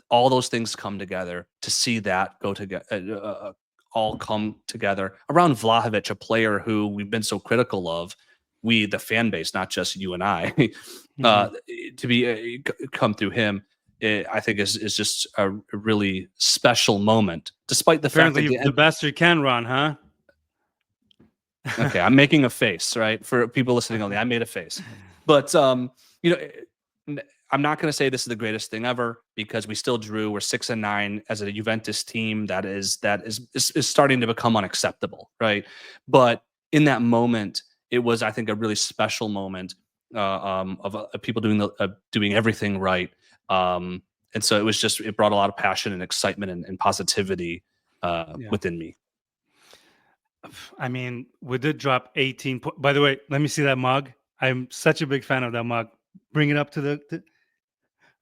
All those things come together to see that go together all come together around Vlahovic, a player who we've been so critical of, we, the fan base, not just you and I, to be come through him, I think is just a really special moment, despite the
Apparently,
fact that
the bastard can run, huh?
okay, I'm making a face, right? For people listening only, I made a face. But you know, I'm not going to say this is the greatest thing ever, because we still drew. We're 6-9 as a Juventus team that is starting to become unacceptable, right? But in that moment, it was, I think, a really special moment of people doing everything right. And so it brought a lot of passion and excitement and positivity within me.
I mean, we did drop 18 points. By the way, let me see that mug. I'm such a big fan of that mug. Bring it up to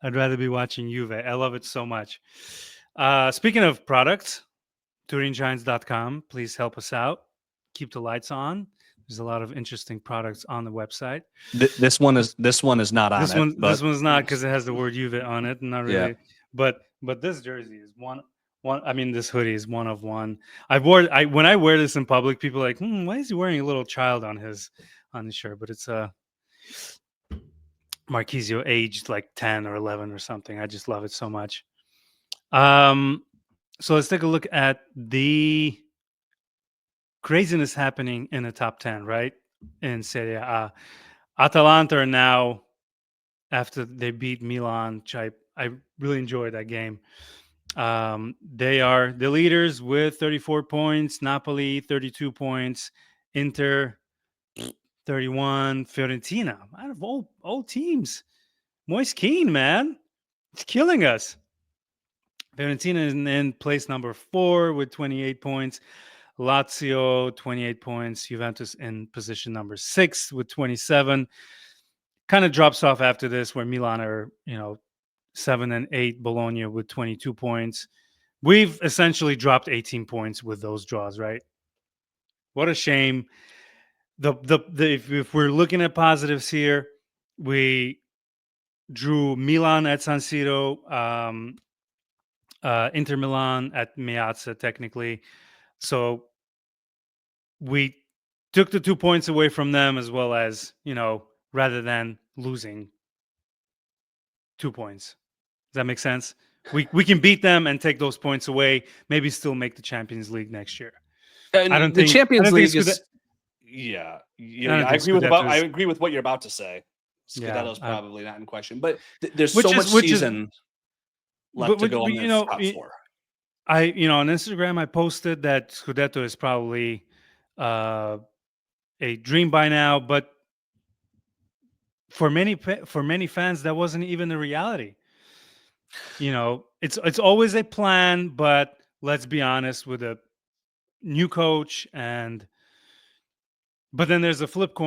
I'd rather be watching Juve. I love it so much. Speaking of products, TurinGiants.com. Please help us out. Keep the lights on. There's a lot of interesting products on the website.
This one is not on it.
This one's not, because it has the word Juve on it. Not really.
Yeah.
But this jersey is one. I mean, this hoodie is one of one. When I wear this in public, people are like, why is he wearing a little child on his shirt? But it's Marquisio aged like 10 or 11 or something. I just love it so much. So let's take a look at the craziness happening in the top 10, right? In Serie A. Atalanta are now, after they beat Milan, which I really enjoyed that game. They are the leaders with 34 points, Napoli 32 points, Inter 31, Fiorentina, out of all teams. Moise Keane, man, it's killing us. Fiorentina is in place number 4 with 28 points. Lazio 28 points. Juventus in position number 6 with 27. Kind of drops off after this, where Milan are 7 and 8. Bologna with 22 points. We've essentially dropped 18 points with those draws, right? What a shame. If we're looking at positives here, we drew Milan at San Siro, Inter Milan at Meazza, technically. So we took the 2 points away from them, as well as, rather than losing 2 points. Does that make sense? We can beat them and take those points away, maybe still make the Champions League next year.
And
I don't
the
think
Champions League
is.
is. I agree with what you're about to say. Scudetto's probably not in question, but there's so much season left to go on the top 4.
On Instagram, I posted that Scudetto is probably a dream by now, but for many fans, that wasn't even the reality. It's always a plan, but let's be honest, with a new coach, but then there's a flip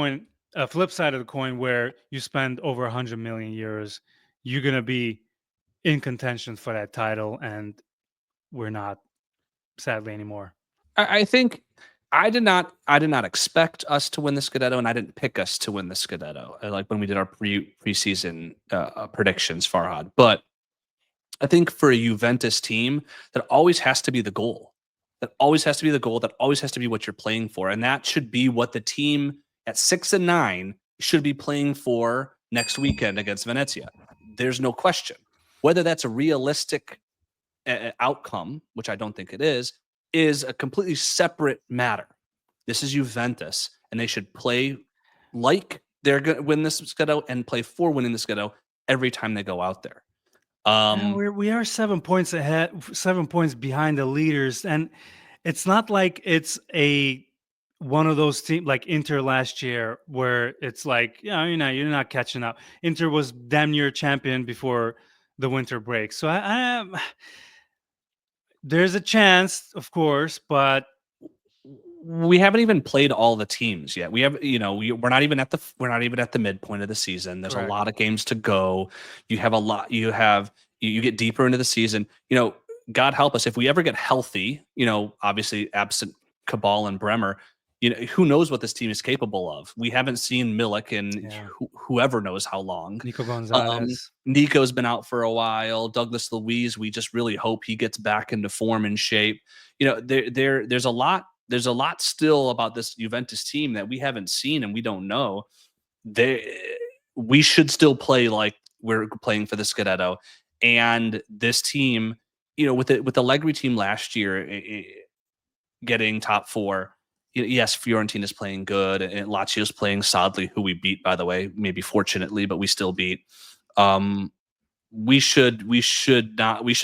side of the coin, where you spend over 100 million euros, you're gonna be in contention for that title, and we're not, sadly, anymore.
I think I did not expect us to win the Scudetto, and I didn't pick us to win the Scudetto, like when we did our preseason predictions, Farhad. But I think for a Juventus team, that always has to be the goal. That always has to be the goal. That always has to be what you're playing for, and that should be what the team at 6-9 should be playing for next weekend against Venezia. There's no question. Whether that's a realistic outcome, which I don't think it is a completely separate matter. This is Juventus, and they should play like they're going to win this Scudetto and play for winning the Scudetto every time they go out there.
We are 7 points ahead, 7 points behind the leaders, and it's not like it's one of those teams like Inter last year, where it's like, you're not catching up. Inter was damn near champion before the winter break, so there's a chance, of course, but
we haven't even played all the teams yet. We have, we're not even at the midpoint of the season. There's
Correct.
A lot of games to go. You have a lot. You get deeper into the season. God help us if we ever get healthy. Obviously absent Cabal and Bremer. who knows what this team is capable of. We haven't seen Milik in whoever knows how long.
Nico Gonzalez.
Nico's been out for a while. Douglas Luiz, we just really hope he gets back into form and shape. There's a lot still about this Juventus team that we haven't seen and we don't know. We should still play like we're playing for the Scudetto. And this team, with the Allegri team last year getting top 4, yes, Fiorentina's playing good and Lazio's playing solidly, who we beat, by the way, maybe fortunately, but we still beat. We should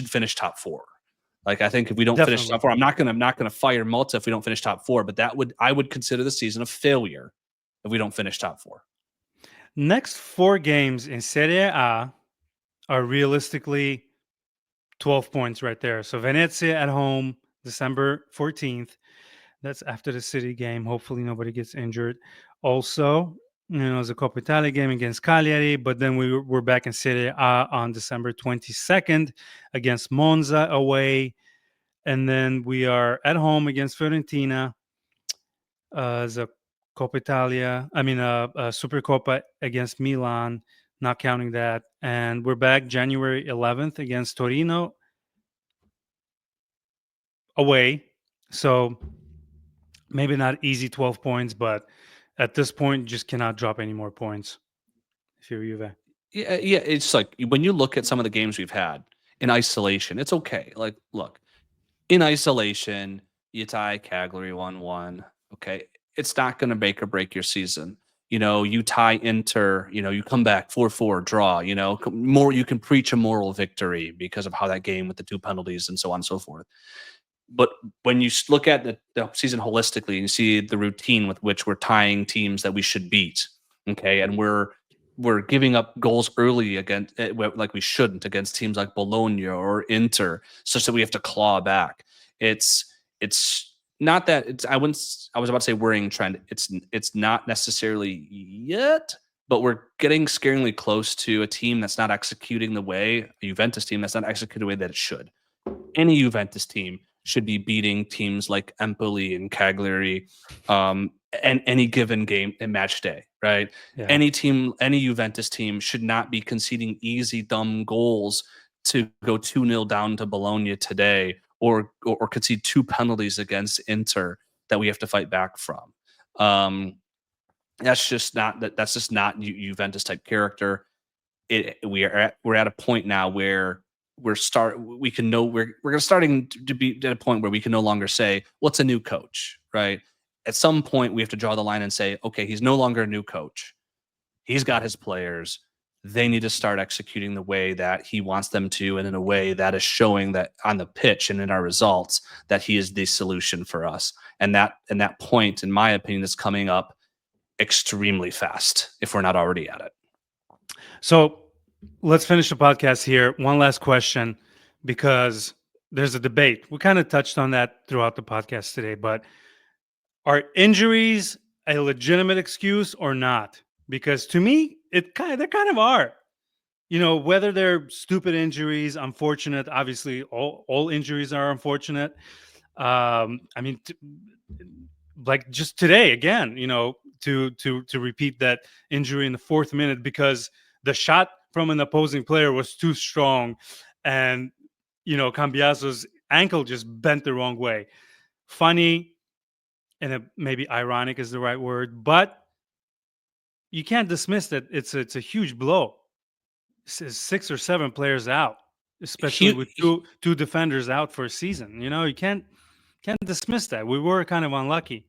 finish top 4. Like, I think if we don't finish top 4, I'm not gonna fire Malta if we don't finish top 4, but I would consider the season a failure if we don't finish top 4.
Next 4 games in Serie A are realistically 12 points right there. So Venezia at home, December 14th. That's after the City game. Hopefully nobody gets injured. Also, it's a Coppa Italia game against Cagliari, but then we're back in Serie A on December 22nd against Monza away. And then we are at home against Fiorentina as a Coppa Italia. Supercoppa against Milan, not counting that. And we're back January 11th against Torino away. So maybe not easy 12 points, but at this point, just cannot drop any more points if you're Juve.
Yeah, it's like when you look at some of the games we've had in isolation, it's okay. Like, look, in isolation, you tie Cagliari 1-1. Okay, it's not going to make or break your season. You tie Inter, you come back 4-4 draw, more, you can preach a moral victory because of how that game with the 2 penalties and so on and so forth. But when you look at the season holistically and you see the routine with which we're tying teams that we should beat, okay, and we're giving up goals early against, like we shouldn't, against teams like Bologna or Inter, such that we have to claw back. It's not that I was about to say worrying trend. It's not necessarily yet, but we're getting scaringly close to a team that's not executing the way, a Juventus team that's not executing the way that it should. Any Juventus team should be beating teams like Empoli and Cagliari and any given game and match day, right? Yeah. Any Juventus team should not be conceding easy, dumb goals to go 2-0 down to Bologna today or concede 2 penalties against Inter that we have to fight back from. That's just not Juventus type character. We're at a point now where we're starting to be at a point where we can no longer say, what's a new coach, right? At some point we have to draw the line and say, okay, he's no longer a new coach. He's got his players. They need to start executing the way that he wants them to, and in a way that is showing that on the pitch and in our results that he is the solution for us. And that point, in my opinion, is coming up extremely fast if we're not already at it.
So let's finish the podcast here. One last question, because there's a debate. We kind of touched on that throughout the podcast today, but are injuries a legitimate excuse or not? Because to me, they kind of are. Whether they're stupid injuries, unfortunate. Obviously, all injuries are unfortunate. Like just today again, to repeat that injury in the 4th minute because the shot from an opposing player was too strong, and Cambiaso's ankle just bent the wrong way. Funny, and maybe ironic is the right word, but you can't dismiss that it's a huge blow. 6 or 7 players out, especially with two defenders out for a season. You can't dismiss that. We were kind of unlucky.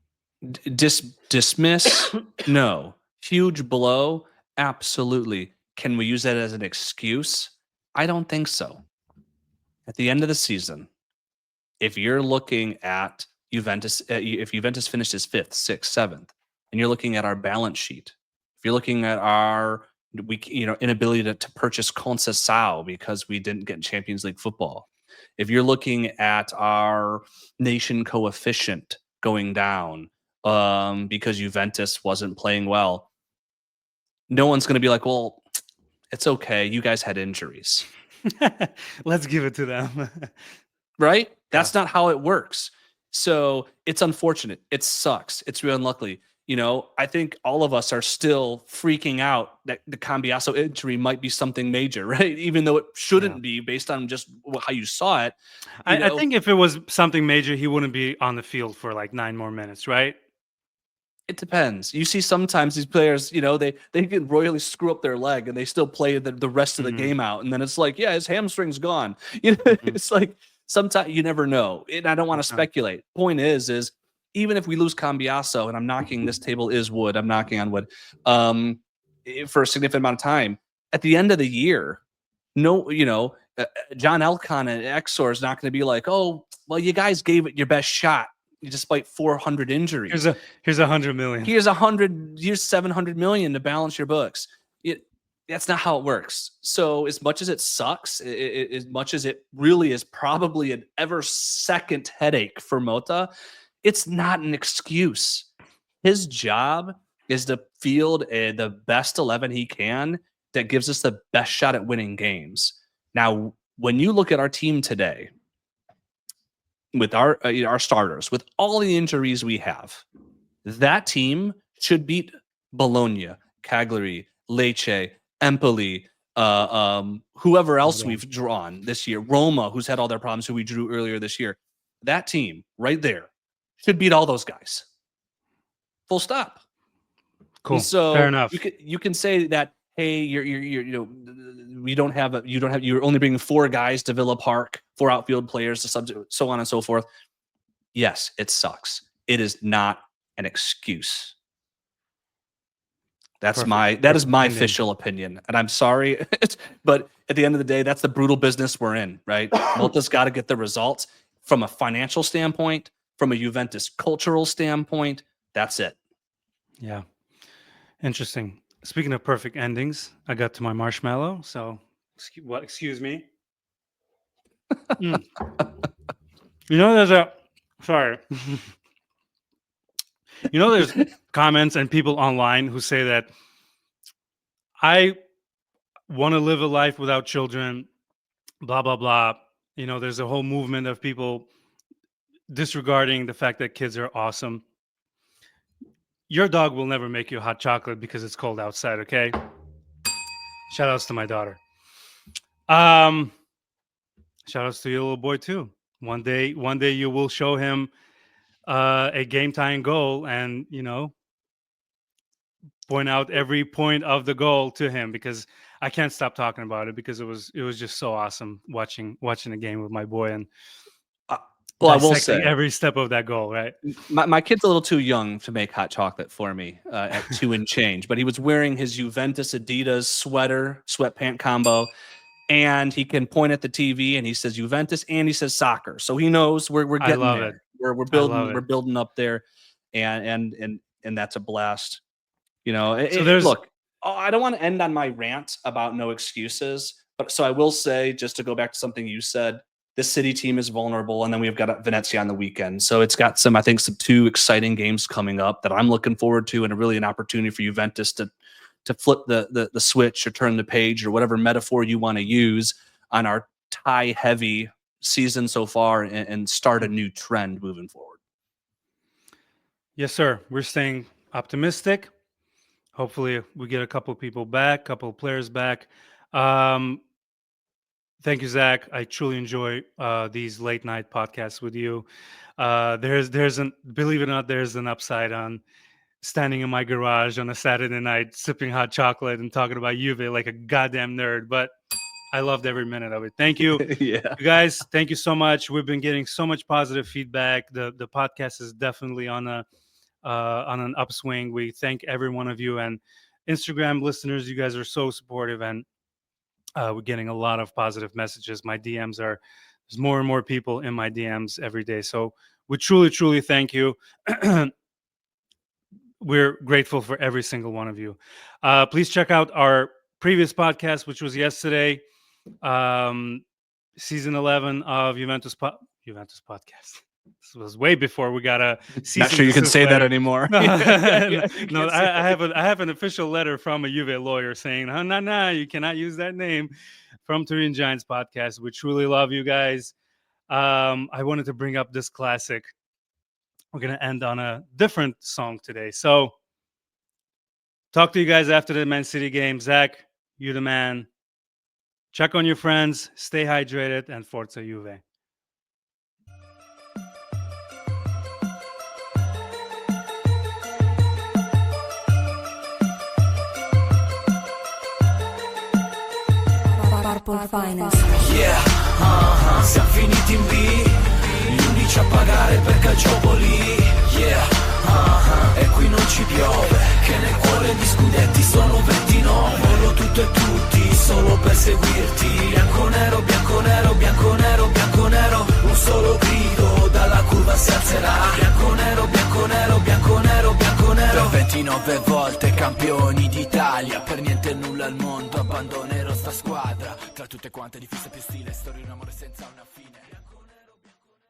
Dismiss? No. Huge blow? Absolutely. Can we use that as an excuse? I don't think so. At the end of the season, if you're looking at Juventus, if Juventus finishes 5th, 6th, 7th, and you're looking at our balance sheet, if you're looking at our inability to purchase Conceição because we didn't get Champions League football, if you're looking at our nation coefficient going down because Juventus wasn't playing well, no one's going to be like, well, it's okay, you guys had injuries.
Let's give it to them.
Right? That's not how it works. So it's unfortunate. It sucks. It's real unlucky. I think all of us are still freaking out that the Cambiasso injury might be something major, right? Even though it shouldn't be based on just how you saw it.
I think if it was something major, he wouldn't be on the field for like 9 more minutes, right?
It depends. You see sometimes these players, they can royally screw up their leg and they still play the rest of the game out. And then it's like, yeah, his hamstring's gone. It's like sometimes you never know. And I don't want to speculate. Point is even if we lose Cambiasso, and I'm knocking this table is wood, I'm knocking on wood, for a significant amount of time, at the end of the year, John Elkon and Exor is not going to be like, oh, well, you guys gave it your best shot despite 400 injuries.
Here's $100 million.
Here's 700 million to balance your books. That's not how it works. So as much as it sucks, as much as it really is probably an ever second headache for Mota, it's not an excuse. His job is to field the best 11 he can that gives us the best shot at winning games. Now, when you look at our team today, with our starters, with all the injuries we have, that team should beat Bologna, Cagliari, Lecce, Empoli, whoever else we've drawn this year, Roma, who's had all their problems, who we drew earlier this year. That team right there should beat all those guys. Full stop.
Cool.
And so
fair enough.
You can say that, hey, you're only bringing 4 guys to Villa Park, 4 outfield players to so on and so forth. Yes, it sucks. It is not an excuse. That is my official opinion. And I'm sorry, but at the end of the day, that's the brutal business we're in, right? Malta's got to get the results from a financial standpoint, from a Juventus cultural standpoint. That's it.
Yeah. Interesting. Speaking of perfect endings, I got to my marshmallow. So, excuse me. There's comments and people online who say that I want to live a life without children, blah, blah, blah. There's a whole movement of people disregarding the fact that kids are awesome. Your dog will never make you hot chocolate because it's cold outside, okay? Shout outs to my daughter. Shout outs to your little boy too. One day you will show him a game tying goal and, point out every point of the goal to him, because I can't stop talking about it because it was just so awesome watching the game with my boy and
I will say
every step of that goal, right?
My kid's a little too young to make hot chocolate for me at 2 and change, but he was wearing his Juventus Adidas sweatpant combo, and he can point at the TV and he says Juventus and he says soccer, so he knows we're getting there. We're building up there, and that's a blast. Look, I don't want to end on my rant about no excuses, but so I will say, just to go back to something you said, this City team is vulnerable, and then we've got Venezia on the weekend. So it's got some 2 exciting games coming up that I'm looking forward to, and really an opportunity for Juventus to flip the switch or turn the page or whatever metaphor you want to use on our tie-heavy season so far and start a new trend moving forward.
Yes, sir. We're staying optimistic. Hopefully we get a couple of people back, couple of players back. Thank you, Zach. I truly enjoy these late night podcasts with you. Believe it or not, there's an upside on standing in my garage on a Saturday night, sipping hot chocolate and talking about Juve like a goddamn nerd. But I loved every minute of it. Thank you.
Yeah.
You guys, thank you so much. We've been getting so much positive feedback. The podcast is definitely on an upswing. We thank every one of you, and Instagram listeners. You guys are so supportive, and we're getting a lot of positive messages. My DMs there's more and more people in my DMs every day. So we truly, truly thank you. We're grateful for every single one of you. Please check out our previous podcast, which was yesterday, season 11 of Juventus Podcast. This was way before we got a season.
Not sure you can say that anymore.
No, I have an official letter from a Juve lawyer saying, no, you cannot use that name, from Turin Giants Podcast. We truly love you guys. I wanted to bring up this classic we're going to end on a different song today. So talk to you guys after the Man City game. Zach, you're the man. Check on your friends, stay hydrated, and Forza Juve.
Purple Finest.
Yeah, siamo finiti in B, gli unici a pagare per calciopoli. Yeah, e qui non ci piove, che nel cuore di scudetti sono 29. Mollo tutto e tutti, solo per seguirti. Bianco nero, bianco nero, bianco nero, bianco nero. Un solo grido, dalla curva si alzerà. Bianco nero, bianco nero, bianco nero, bianco nero. Per 29 volte campioni d'Italia, per niente e nulla al mondo abbandonerò sta squadra. Tra tutte quante di fissa più stile, storia di un amore senza una fine.